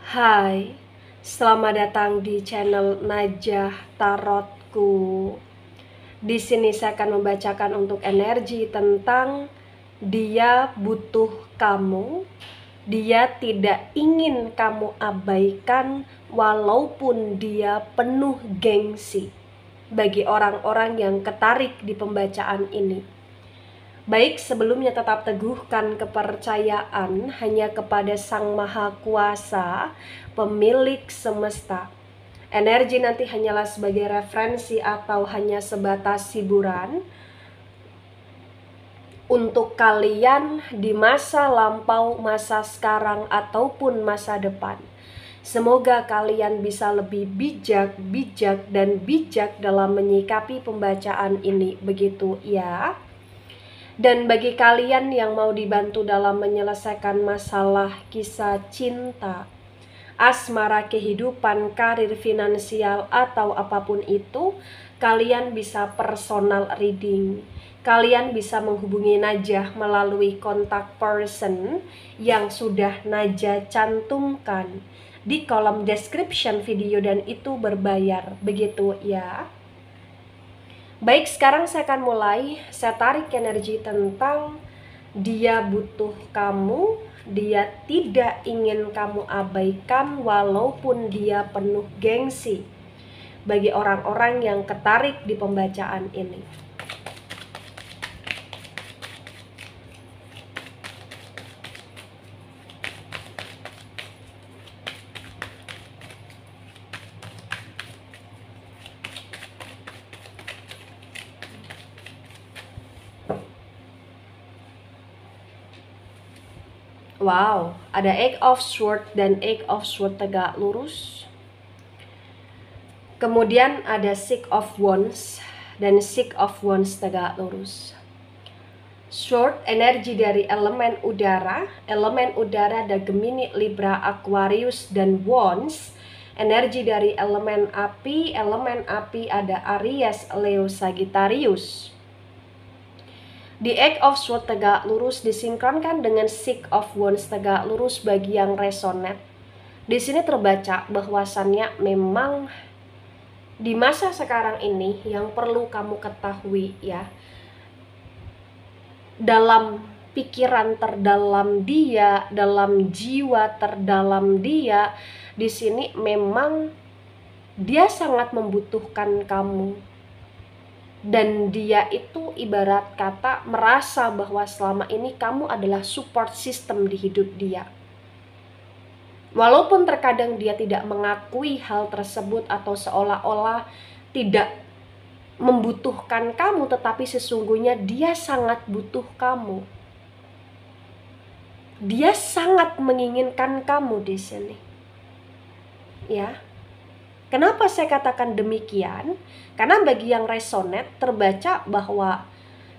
Hai, selamat datang di channel Najah Tarotku. Di sini saya akan membacakan untuk energi tentang dia butuh kamu. Dia tidak ingin kamu abaikan walaupun dia penuh gengsi. Bagi orang-orang yang ketarik di pembacaan ini. Baik, sebelumnya tetap teguhkan kepercayaan hanya kepada Sang Maha Kuasa, pemilik semesta. Energi nanti hanyalah sebagai referensi atau hanya sebatas hiburan untuk kalian di masa lampau, masa sekarang, ataupun masa depan. Semoga kalian bisa lebih bijak dalam menyikapi pembacaan ini, begitu ya. Dan bagi kalian yang mau dibantu dalam menyelesaikan masalah kisah cinta, asmara, kehidupan, karir, finansial, atau apapun itu, kalian bisa personal reading. Kalian bisa menghubungi Najah melalui kontak person yang sudah Najah cantumkan di kolom description video, dan itu berbayar, begitu ya. Baik, sekarang saya akan mulai. Saya tarik energi tentang dia butuh kamu, dia tidak ingin kamu abaikan walaupun dia penuh gengsi. Bagi orang-orang yang ketarik di pembacaan ini. Wow, ada Eight of Swords dan Eight of Swords tegak lurus. Kemudian ada Six of Wands dan Six of Wands tegak lurus. Sword, energi dari elemen udara ada Gemini, Libra, Aquarius, dan Wands, energi dari elemen api ada Aries, Leo, Sagittarius. Di Eight of Swords tegak lurus disinkronkan dengan Six of Wands tegak lurus. Bagi yang resonate, di sini terbaca bahwasannya memang di masa sekarang ini yang perlu kamu ketahui ya, dalam pikiran terdalam dia, dalam jiwa terdalam dia, di sini memang dia sangat membutuhkan kamu. Dan dia itu ibarat kata merasa bahwa selama ini kamu adalah support system di hidup dia. Walaupun terkadang dia tidak mengakui hal tersebut atau seolah-olah tidak membutuhkan kamu, tetapi sesungguhnya dia sangat butuh kamu. Dia sangat menginginkan kamu di sini. Ya. Kenapa saya katakan demikian? Karena bagi yang resonate terbaca bahwa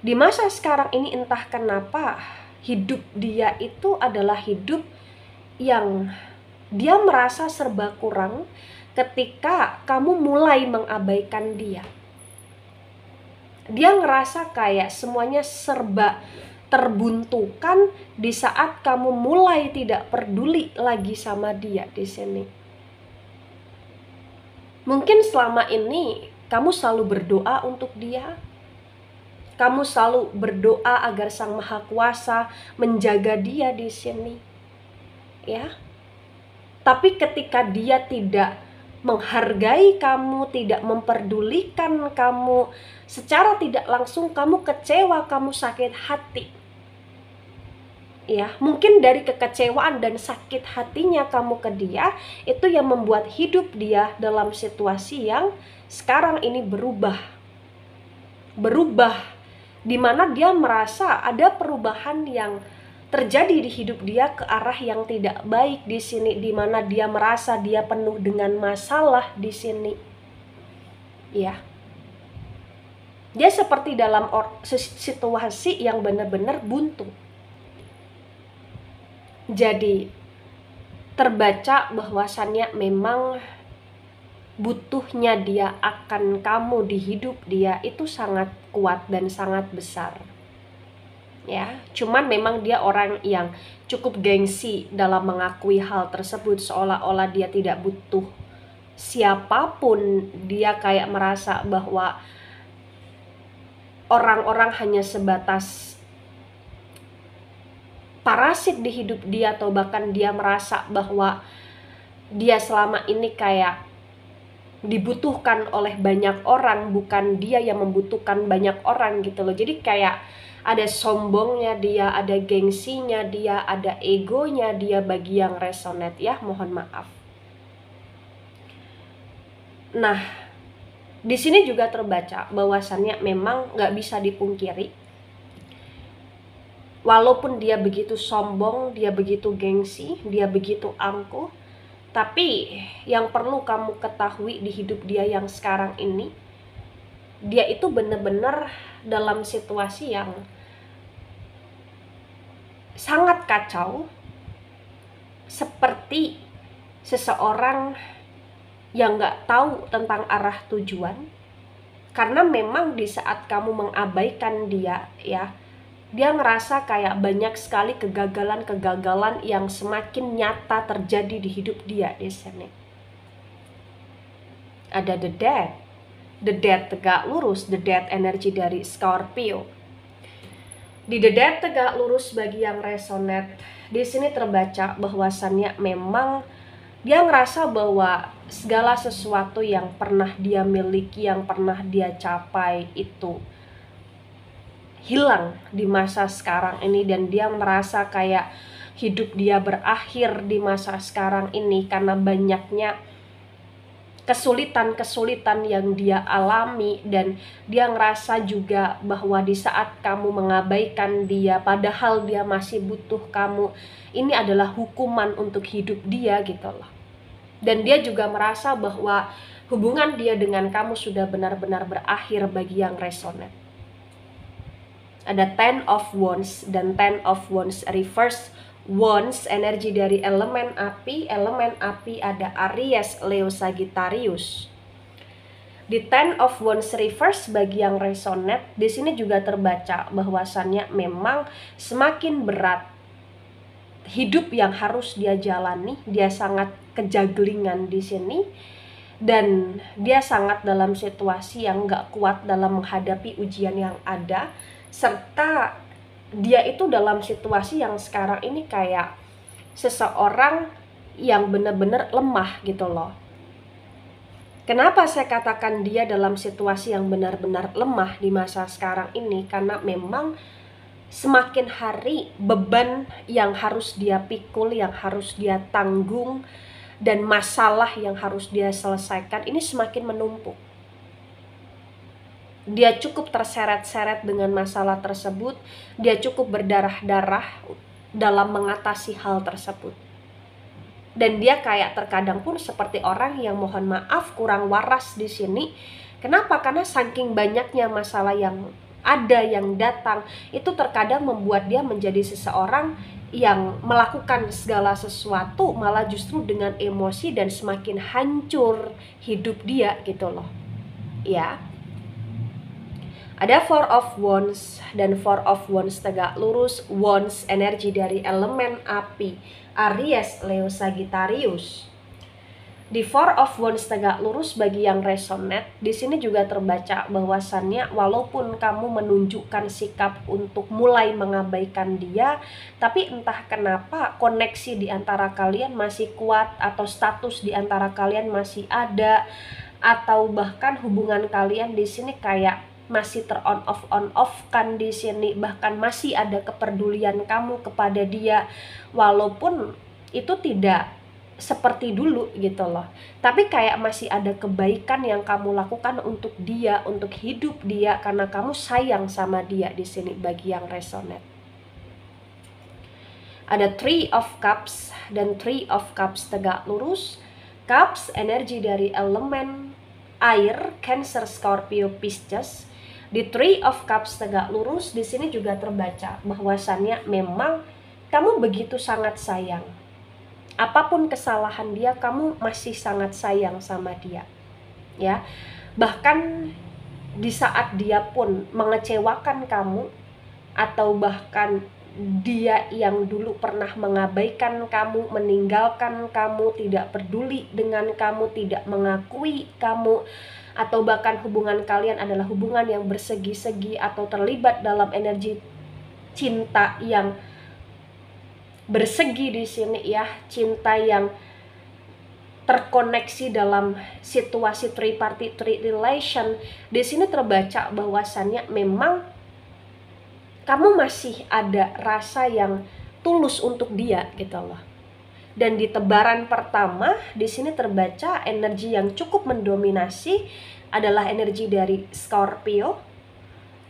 di masa sekarang ini entah kenapa hidup dia itu adalah hidup yang dia merasa serba kurang ketika kamu mulai mengabaikan dia. Dia ngerasa kayak semuanya serba terbuntukan di saat kamu mulai tidak peduli lagi sama dia di sini. Mungkin selama ini kamu selalu berdoa untuk dia. Kamu selalu berdoa agar Sang Maha Kuasa menjaga dia di sini. Ya. Tapi ketika dia tidak menghargai kamu, tidak memperdulikan kamu, secara tidak langsung kamu kecewa, kamu sakit hati. Ya, mungkin dari kekecewaan dan sakit hatinya kamu ke dia, itu yang membuat hidup dia dalam situasi yang sekarang ini berubah, di mana dia merasa ada perubahan yang terjadi di hidup dia ke arah yang tidak baik di sini, di mana dia merasa dia penuh dengan masalah di sini. Ya. Dia seperti dalam situasi yang benar-benar buntu. Jadi terbaca bahwasannya memang butuhnya dia akan kamu di hidup dia itu sangat kuat dan sangat besar. ya. Cuman memang dia orang yang cukup gengsi dalam mengakui hal tersebut, seolah-olah dia tidak butuh siapapun. Dia kayak merasa bahwa orang-orang hanya sebatas parasit di hidup dia, atau bahkan dia merasa bahwa dia selama ini kayak dibutuhkan oleh banyak orang, bukan dia yang membutuhkan banyak orang gitu loh. Jadi kayak ada sombongnya dia, ada gengsinya dia, ada egonya dia bagi yang resonate ya, mohon maaf. Nah, di sini juga terbaca bahwasannya memang nggak bisa dipungkiri, walaupun dia begitu sombong, dia begitu gengsi, dia begitu angkuh, tapi yang perlu kamu ketahui di hidup dia yang sekarang ini, dia itu benar-benar dalam situasi yang sangat kacau, seperti seseorang yang nggak tahu tentang arah tujuan. Karena memang di saat kamu mengabaikan dia ya, dia ngerasa kayak banyak sekali kegagalan-kegagalan yang semakin nyata terjadi di hidup dia di sini. Ada the death tegak lurus, the death energi dari Scorpio. Di the death tegak lurus bagi yang resonate, di sini terbaca bahwasannya memang dia ngerasa bahwa segala sesuatu yang pernah dia miliki, yang pernah dia capai itu hilang di masa sekarang ini, dan dia merasa kayak hidup dia berakhir di masa sekarang ini karena banyaknya kesulitan-kesulitan yang dia alami. Dan dia ngerasa juga bahwa di saat kamu mengabaikan dia padahal dia masih butuh kamu, ini adalah hukuman untuk hidup dia gitu loh. Dan dia juga merasa bahwa hubungan dia dengan kamu sudah benar-benar berakhir bagi yang resonate. Ada Ten of Wands dan Ten of Wands reverse. Wands energi dari elemen api ada Aries, Leo, Sagittarius. Di Ten of Wands reverse bagi yang resonate, di sini juga terbaca bahwasannya memang semakin berat hidup yang harus dia jalani. Dia sangat kejaglingan di sini, dan dia sangat dalam situasi yang gak kuat dalam menghadapi ujian yang ada, serta dia itu dalam situasi yang sekarang ini kayak seseorang yang benar-benar lemah gitu loh. Kenapa saya katakan dia dalam situasi yang benar-benar lemah di masa sekarang ini? Karena memang semakin hari beban yang harus dia pikul, yang harus dia tanggung, dan masalah yang harus dia selesaikan ini semakin menumpuk. Dia cukup terseret-seret dengan masalah tersebut, dia cukup berdarah-darah dalam mengatasi hal tersebut. Dan dia kayak terkadang pun seperti orang yang mohon maaf kurang waras di sini. Kenapa? Karena saking banyaknya masalah yang ada, yang datang, itu terkadang membuat dia menjadi seseorang yang melakukan segala sesuatu malah justru dengan emosi, dan semakin hancur hidup dia gitu loh. Ya. Ada Four of Wands dan Four of Wands tegak lurus. Wands energi dari elemen api, Aries, Leo, Sagittarius. Di Four of Wands tegak lurus bagi yang resonate, di sini juga terbaca bahwasannya walaupun kamu menunjukkan sikap untuk mulai mengabaikan dia, tapi entah kenapa koneksi di antara kalian masih kuat, atau status di antara kalian masih ada, atau bahkan hubungan kalian di sini kayak masih on off kan di sini, bahkan masih ada kepedulian kamu kepada dia, walaupun itu tidak seperti dulu gitu loh, tapi kayak masih ada kebaikan yang kamu lakukan untuk dia, untuk hidup dia, karena kamu sayang sama dia di sini bagi yang resonate. Ada Three of Cups dan Three of Cups tegak lurus. Cups energi dari elemen air, Cancer, Scorpio, Pisces. Di Three of Cups tegak lurus, di sini juga terbaca bahwasannya memang kamu begitu sangat sayang. Apapun kesalahan dia, kamu masih sangat sayang sama dia. Ya. Bahkan di saat dia pun mengecewakan kamu, atau bahkan dia yang dulu pernah mengabaikan kamu, meninggalkan kamu, tidak peduli dengan kamu, tidak mengakui kamu, atau bahkan hubungan kalian adalah hubungan yang bersegi-segi atau terlibat dalam energi cinta yang bersegi di sini ya, cinta yang terkoneksi dalam situasi tripartite relation. Di sini terbaca bahwasannya memang kamu masih ada rasa yang tulus untuk dia gitu loh. Dan di tebaran pertama di sini terbaca energi yang cukup mendominasi adalah energi dari Scorpio,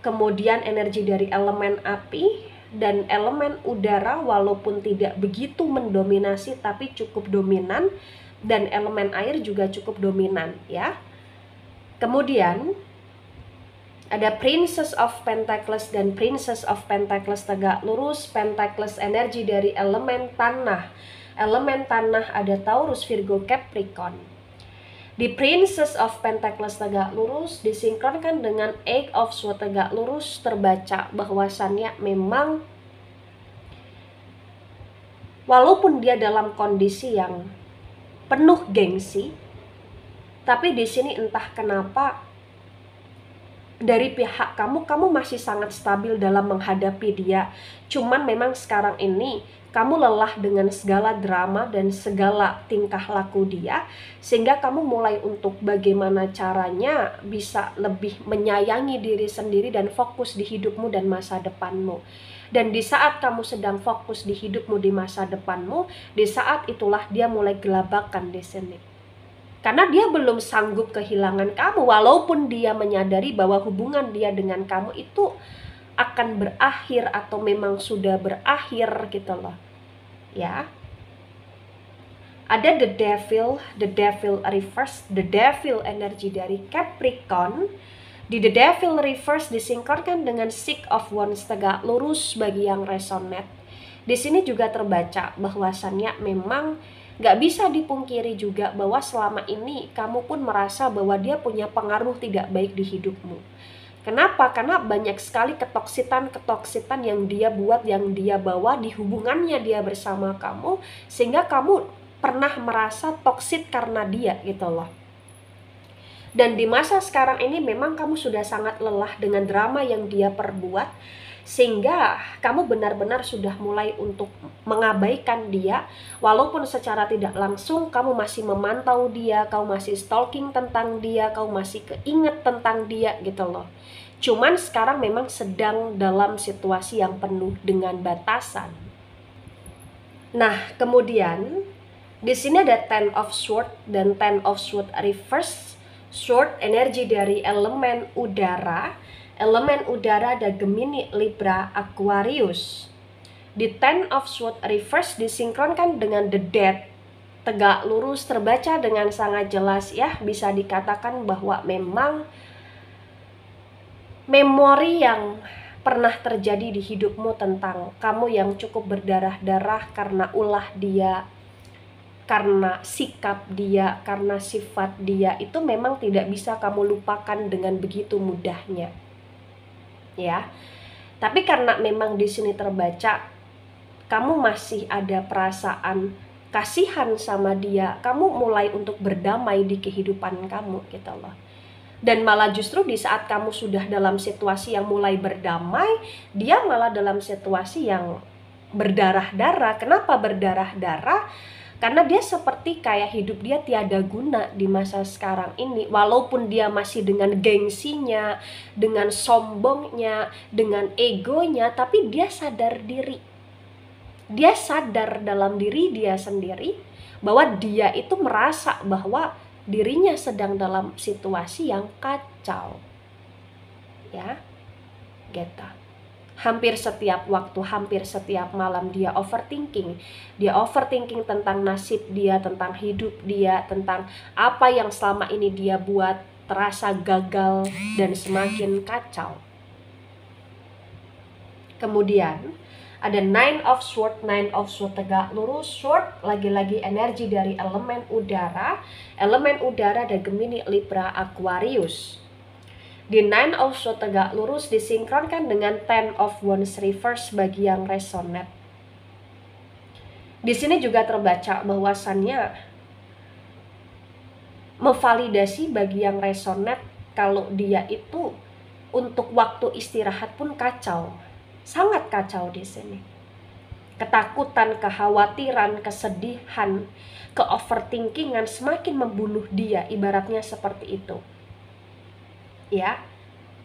kemudian energi dari elemen api dan elemen udara walaupun tidak begitu mendominasi tapi cukup dominan, dan elemen air juga cukup dominan ya. Kemudian ada Princess of Pentacles dan Princess of Pentacles tegak lurus. Pentacles energi dari elemen tanah. Elemen tanah ada Taurus, Virgo, Capricorn. Di Princess of Pentacles tegak lurus disinkronkan dengan Eight of Swords tegak lurus, terbaca bahwasannya memang walaupun dia dalam kondisi yang penuh gengsi, tapi di sini entah kenapa dari pihak kamu masih sangat stabil dalam menghadapi dia. Cuman memang sekarang ini kamu lelah dengan segala drama dan segala tingkah laku dia, sehingga kamu mulai untuk bagaimana caranya bisa lebih menyayangi diri sendiri dan fokus di hidupmu dan masa depanmu. Dan di saat kamu sedang fokus di hidupmu di masa depanmu, di saat itulah dia mulai gelabakan di sini. Karena dia belum sanggup kehilangan kamu, walaupun dia menyadari bahwa hubungan dia dengan kamu itu akan berakhir atau memang sudah berakhir gitu loh. Ya. Ada the devil reverse, the devil energi dari Capricorn. Di the devil reverse disinkronkan dengan Six of Wands tegak lurus bagi yang resonate. Di sini juga terbaca bahwasannya memang gak bisa dipungkiri juga bahwa selama ini kamu pun merasa bahwa dia punya pengaruh tidak baik di hidupmu. Kenapa? Karena banyak sekali ketoksitan yang dia buat, yang dia bawa di hubungannya dia bersama kamu, sehingga kamu pernah merasa toksik karena dia gitu loh. Dan di masa sekarang ini memang kamu sudah sangat lelah dengan drama yang dia perbuat, sehingga kamu benar-benar sudah mulai untuk mengabaikan dia. Walaupun secara tidak langsung kamu masih memantau dia, kamu masih stalking tentang dia, kamu masih keinget tentang dia gitu loh. Cuman sekarang memang sedang dalam situasi yang penuh dengan batasan. Nah, kemudian di sini ada Ten of Swords dan Ten of Swords reverse. Sword energi dari elemen udara. Elemen udara ada Gemini, Libra, Aquarius. Di Ten of Swords reverse disinkronkan dengan the Death tegak lurus, terbaca dengan sangat jelas ya. Bisa dikatakan bahwa memang memori yang pernah terjadi di hidupmu tentang kamu yang cukup berdarah-darah karena ulah dia, karena sikap dia, karena sifat dia, itu memang tidak bisa kamu lupakan dengan begitu mudahnya. Ya. Tapi karena memang di sini terbaca kamu masih ada perasaan kasihan sama dia, kamu mulai untuk berdamai di kehidupan kamu gitu loh. Dan malah justru di saat kamu sudah dalam situasi yang mulai berdamai, dia malah dalam situasi yang berdarah-darah. Kenapa berdarah-darah? Karena dia seperti kayak hidup dia tiada guna di masa sekarang ini. Walaupun dia masih dengan gengsinya, dengan sombongnya, dengan egonya, tapi dia sadar diri. Dia sadar dalam diri dia sendiri bahwa dia itu merasa bahwa dirinya sedang dalam situasi yang kacau. Ya, gitu. Hampir setiap waktu, hampir setiap malam dia overthinking. Dia overthinking tentang nasib dia, tentang hidup dia, tentang apa yang selama ini dia buat, terasa gagal dan semakin kacau. Kemudian ada Nine of Swords tegak lurus. Sword lagi-lagi energi dari elemen udara. Elemen udara ada Gemini, Libra, Aquarius. Di Nine of Swords tegak lurus disinkronkan dengan Ten of Wands reverse bagi yang resonate. Di sini juga terbaca bahwasannya memvalidasi bagi yang resonate kalau dia itu untuk waktu istirahat pun kacau. Sangat kacau di sini. Ketakutan, kekhawatiran, kesedihan, ke-overthinkingan semakin membunuh dia, ibaratnya seperti itu. Ya,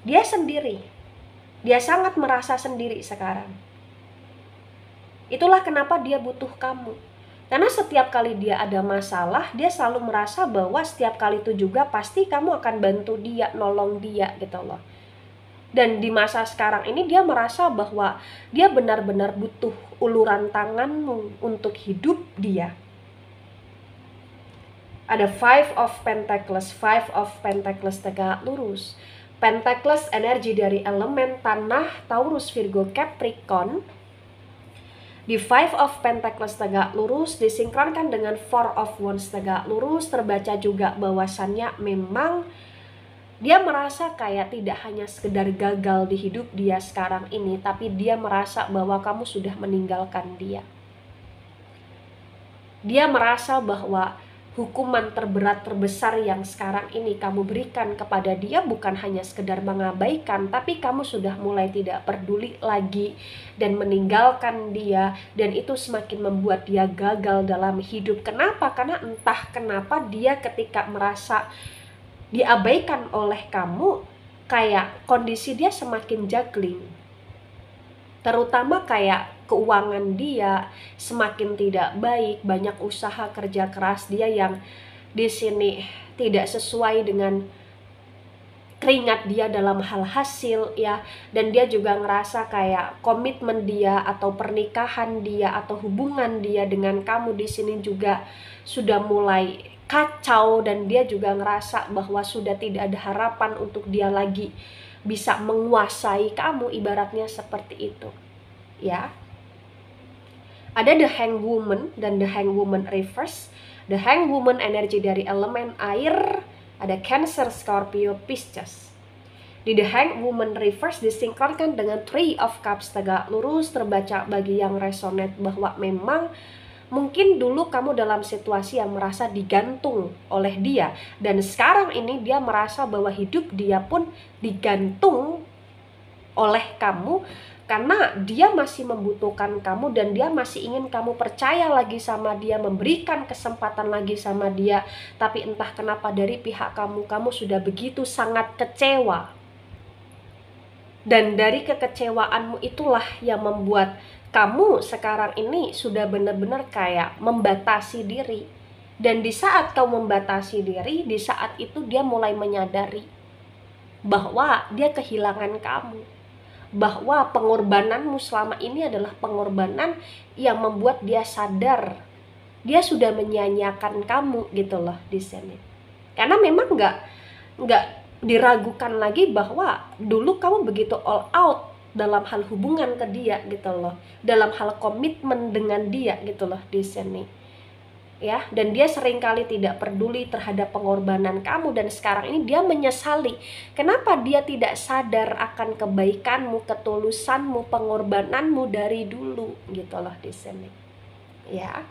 dia sendiri. Dia sangat merasa sendiri sekarang. Itulah kenapa dia butuh kamu. Karena setiap kali dia ada masalah, dia selalu merasa bahwa setiap kali itu juga pasti kamu akan bantu dia, nolong dia gitu loh. Dan di masa sekarang ini dia merasa bahwa dia benar-benar butuh uluran tanganmu untuk hidup dia. Ada Five of Pentacles tegak lurus. Pentacles energi dari elemen tanah, Taurus, Virgo, Capricorn. Di Five of Pentacles tegak lurus disinkronkan dengan Four of Wands tegak lurus, terbaca juga bahwasannya memang dia merasa kayak tidak hanya sekedar gagal di hidup dia sekarang ini, tapi dia merasa bahwa kamu sudah meninggalkan dia. Dia merasa bahwa hukuman terberat terbesar yang sekarang ini kamu berikan kepada dia bukan hanya sekedar mengabaikan, tapi kamu sudah mulai tidak peduli lagi dan meninggalkan dia, dan itu semakin membuat dia gagal dalam hidup. Kenapa? Karena entah kenapa dia ketika merasa diabaikan oleh kamu, kayak kondisi dia semakin juggling. Terutama kayak keuangan dia semakin tidak baik, banyak usaha kerja keras dia yang di sini tidak sesuai dengan keringat dia dalam hal hasil ya, dan dia juga ngerasa kayak komitmen dia atau pernikahan dia atau hubungan dia dengan kamu di sini juga sudah mulai kacau, dan dia juga ngerasa bahwa sudah tidak ada harapan untuk dia lagi bisa menguasai kamu, ibaratnya seperti itu ya. Ada The Hanged Woman dan The Hanged Woman reverse. The Hanged Woman energi dari elemen air, ada Cancer, Scorpio, Pisces. Di The Hanged Woman reverse disinkronkan dengan Three of Cups tegak lurus, terbaca bagi yang resonate bahwa memang mungkin dulu kamu dalam situasi yang merasa digantung oleh dia, dan sekarang ini dia merasa bahwa hidup dia pun digantung oleh kamu, karena dia masih membutuhkan kamu dan dia masih ingin kamu percaya lagi sama dia, memberikan kesempatan lagi sama dia. Tapi entah kenapa dari pihak kamu sudah begitu sangat kecewa. Dan dari kekecewaanmu itulah yang membuat kamu sekarang ini sudah benar-benar kayak membatasi diri. Dan di saat kau membatasi diri, di saat itu dia mulai menyadari bahwa dia kehilangan kamu, bahwa pengorbananmu selama ini adalah pengorbanan yang membuat dia sadar dia sudah menyia-nyiakan kamu gitu loh di sini. Karena memang nggak diragukan lagi bahwa dulu kamu begitu all out dalam hal hubungan ke dia gitu loh, dalam hal komitmen dengan dia gitu loh di sini ya. Dan dia seringkali tidak peduli terhadap pengorbanan kamu, dan sekarang ini dia menyesali kenapa dia tidak sadar akan kebaikanmu, ketulusanmu, pengorbananmu dari dulu gitu loh di sini ya.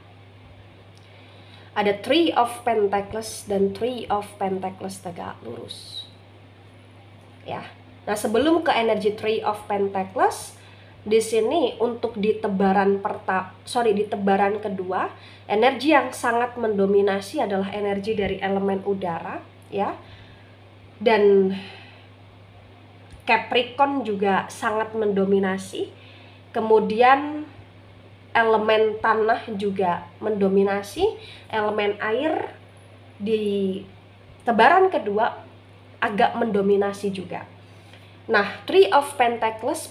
Ada Three of Pentacles dan Three of Pentacles tegak lurus ya. Nah, sebelum ke energi Three of Pentacles, di sini untuk di tebaran kedua, energi yang sangat mendominasi adalah energi dari elemen udara ya. Dan Capricorn juga sangat mendominasi. Kemudian elemen tanah juga mendominasi, elemen air di tebaran kedua agak mendominasi juga. Nah, Three of Pentacles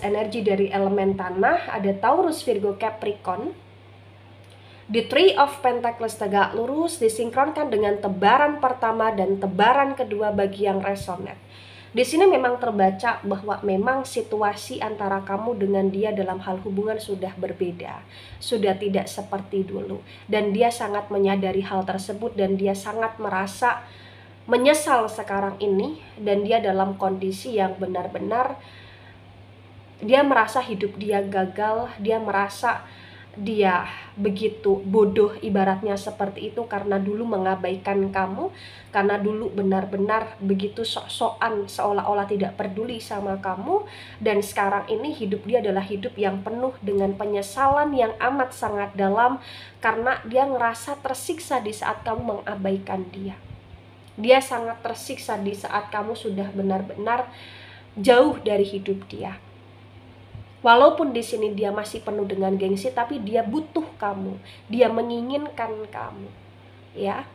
energi dari elemen tanah, ada Taurus, Virgo, Capricorn. Di Three of Pentacles tegak lurus disinkronkan dengan tebaran pertama dan tebaran kedua bagi yang resonate. Di sini memang terbaca bahwa memang situasi antara kamu dengan dia dalam hal hubungan sudah berbeda, sudah tidak seperti dulu, dan dia sangat menyadari hal tersebut, dan dia sangat merasa menyesal sekarang ini, dan dia dalam kondisi yang benar-benar dia merasa hidup dia gagal, dia merasa dia begitu bodoh ibaratnya seperti itu karena dulu mengabaikan kamu, karena dulu benar-benar begitu sok-sokan seolah-olah tidak peduli sama kamu, dan sekarang ini hidup dia adalah hidup yang penuh dengan penyesalan yang amat sangat dalam karena dia ngerasa tersiksa di saat kamu mengabaikan dia. Dia sangat tersiksa di saat kamu sudah benar-benar jauh dari hidup dia. Walaupun di sini dia masih penuh dengan gengsi, tapi dia butuh kamu, dia menginginkan kamu, ya,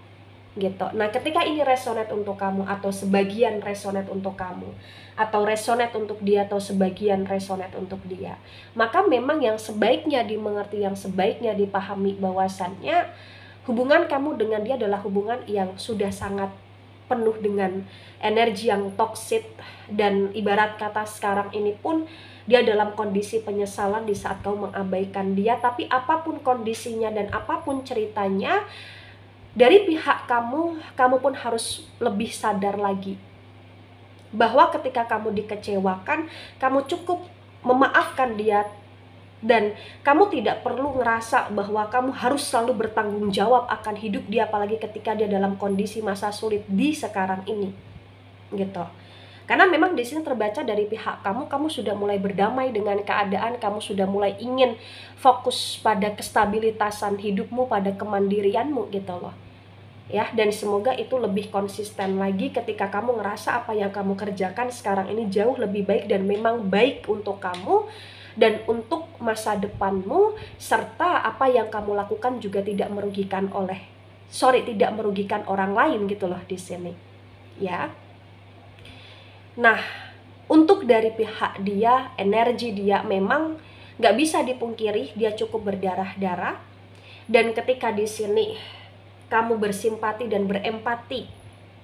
gitu. Nah, ketika ini resonate untuk kamu atau sebagian resonate untuk kamu, atau resonate untuk dia atau sebagian resonate untuk dia, maka memang yang sebaiknya dimengerti, yang sebaiknya dipahami bahwasannya hubungan kamu dengan dia adalah hubungan yang sudah sangat penuh dengan energi yang toksik, dan ibarat kata sekarang ini pun dia dalam kondisi penyesalan di saat kamu mengabaikan dia. Tapi apapun kondisinya dan apapun ceritanya, dari pihak kamu pun harus lebih sadar lagi bahwa ketika kamu dikecewakan, kamu cukup memaafkan dia, dan kamu tidak perlu ngerasa bahwa kamu harus selalu bertanggung jawab akan hidup dia, apalagi ketika dia dalam kondisi masa sulit di sekarang ini, gitu. Karena memang di sini terbaca dari pihak kamu sudah mulai berdamai dengan keadaan, kamu sudah mulai ingin fokus pada kestabilitasan hidupmu, pada kemandirianmu, gitu loh. Ya, dan semoga itu lebih konsisten lagi ketika kamu ngerasa apa yang kamu kerjakan sekarang ini jauh lebih baik dan memang baik untuk kamu dan untuk masa depanmu, serta apa yang kamu lakukan juga tidak merugikan orang lain, gitu loh di sini. Ya. Nah, untuk dari pihak dia, energi dia memang nggak bisa dipungkiri, dia cukup berdarah-darah. Dan ketika di sini kamu bersimpati dan berempati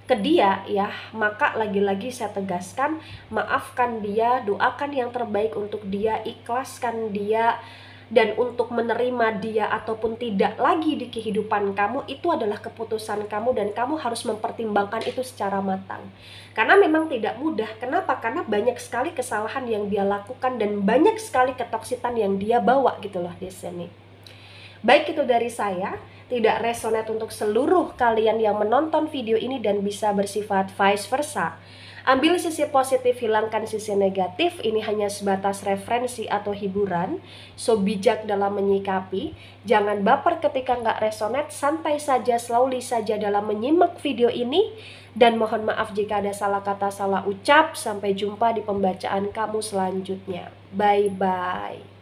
ke dia, ya, maka lagi-lagi saya tegaskan, maafkan dia, doakan yang terbaik untuk dia, ikhlaskan dia, dan untuk menerima dia ataupun tidak lagi di kehidupan kamu itu adalah keputusan kamu, dan kamu harus mempertimbangkan itu secara matang. Karena memang tidak mudah. Kenapa? Karena banyak sekali kesalahan yang dia lakukan dan banyak sekali ketoksitan yang dia bawa, gitu loh di sini. Baik, itu dari saya. Tidak resonate untuk seluruh kalian yang menonton video ini dan bisa bersifat vice versa. Ambil sisi positif, hilangkan sisi negatif. Ini hanya sebatas referensi atau hiburan. So, bijak dalam menyikapi. Jangan baper ketika nggak resonate. Santai saja, slowly saja dalam menyimak video ini. Dan mohon maaf jika ada salah kata, salah ucap. Sampai jumpa di pembacaan kamu selanjutnya. Bye-bye.